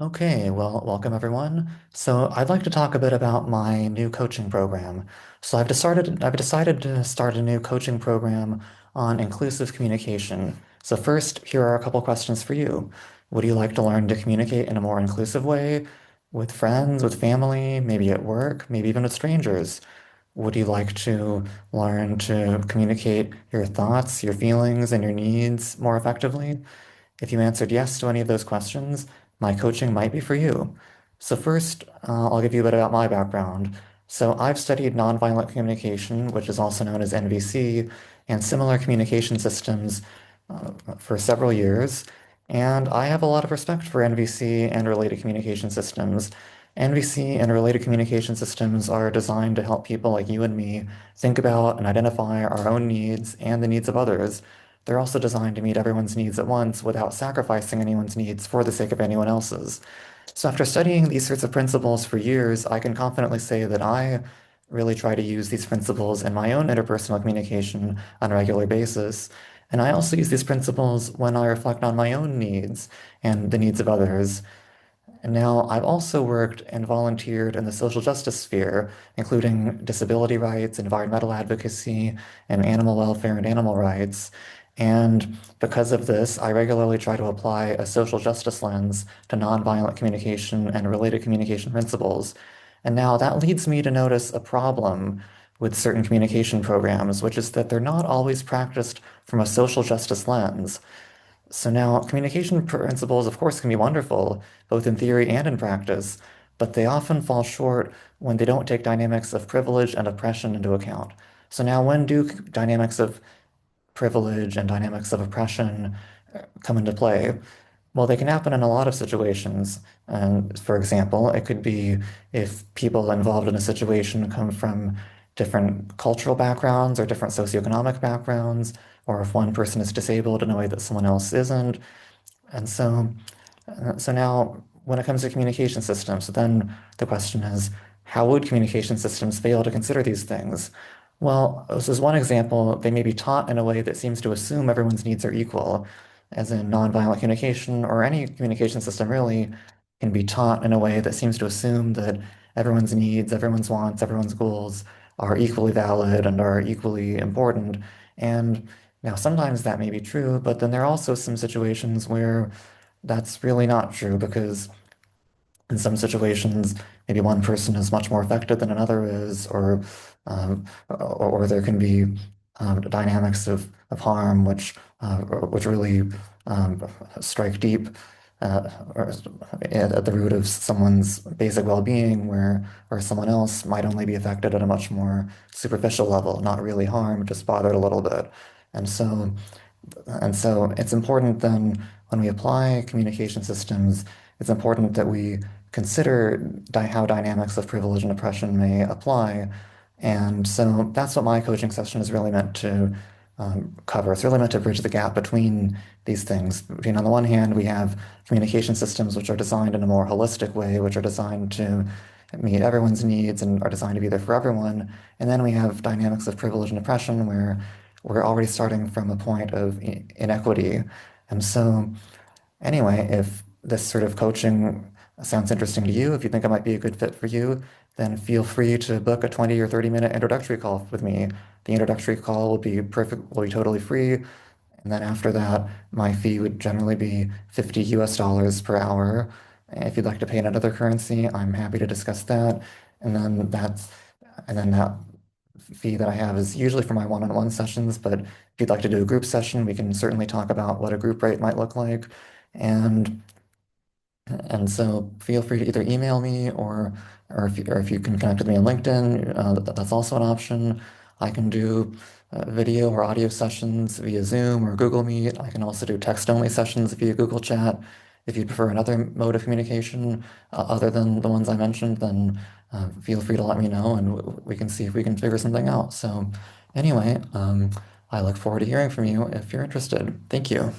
Okay, well, welcome everyone. So I'd like to talk a bit about my new coaching program. I've decided to start a new coaching program on inclusive communication. So first, here are a couple questions for you. Would you like to learn to communicate in a more inclusive way with friends, with family, maybe at work, maybe even with strangers? Would you like to learn to communicate your thoughts, your feelings, and your needs more effectively? If you answered yes to any of those questions, my coaching might be for you. So first, I'll give you a bit about my background. So I've studied nonviolent communication, which is also known as NVC, and similar communication systems for several years. And I have a lot of respect for NVC and related communication systems. NVC and related communication systems are designed to help people like you and me think about and identify our own needs and the needs of others. They're also designed to meet everyone's needs at once without sacrificing anyone's needs for the sake of anyone else's. So after studying these sorts of principles for years, I can confidently say that I really try to use these principles in my own interpersonal communication on a regular basis. And I also use these principles when I reflect on my own needs and the needs of others. And now I've also worked and volunteered in the social justice sphere, including disability rights, environmental advocacy, and animal welfare and animal rights. And because of this, I regularly try to apply a social justice lens to nonviolent communication and related communication principles. And now that leads me to notice a problem with certain communication programs, which is that they're not always practiced from a social justice lens. So now communication principles, of course, can be wonderful, both in theory and in practice, but they often fall short when they don't take dynamics of privilege and oppression into account. So now when do dynamics of privilege and dynamics of oppression come into play? Well, they can happen in a lot of situations. And for example, it could be if people involved in a situation come from different cultural backgrounds or different socioeconomic backgrounds, or if one person is disabled in a way that someone else isn't. And so now when it comes to communication systems, then the question is, how would communication systems fail to consider these things? Well, this is one example. They may be taught in a way that seems to assume everyone's needs are equal, as in nonviolent communication or any communication system really can be taught in a way that seems to assume that everyone's needs, everyone's wants, everyone's goals are equally valid and are equally important. And now sometimes that may be true, but then there are also some situations where that's really not true because in some situations, maybe one person is much more affected than another is, or there can be dynamics of harm which really strike deep or at the root of someone's basic well-being, where someone else might only be affected at a much more superficial level, not really harmed, just bothered a little bit. And so and so it's important then when we apply communication systems, it's important that we consider how dynamics of privilege and oppression may apply. And so that's what my coaching session is really meant to cover. It's really meant to bridge the gap between these things. Between, on the one hand, we have communication systems which are designed in a more holistic way, which are designed to meet everyone's needs and are designed to be there for everyone. And then we have dynamics of privilege and oppression where we're already starting from a point of inequity. And so, anyway, if this sort of coaching sounds interesting to you, if you think it might be a good fit for you, then feel free to book a 20 or 30-minute introductory call with me. The introductory call will be totally free. And then after that, my fee would generally be 50 US dollars per hour. If you'd like to pay in another currency, I'm happy to discuss that. And then that fee that I have is usually for my one-on-one sessions, but if you'd like to do a group session, we can certainly talk about what a group rate might look like. And and so feel free to either email me or if you can connect with me on LinkedIn, that's also an option. I can do video or audio sessions via Zoom or Google Meet. I can also do text-only sessions via Google Chat. If you prefer another mode of communication other than the ones I mentioned, then feel free to let me know and we can see if we can figure something out. So anyway, I look forward to hearing from you if you're interested. Thank you.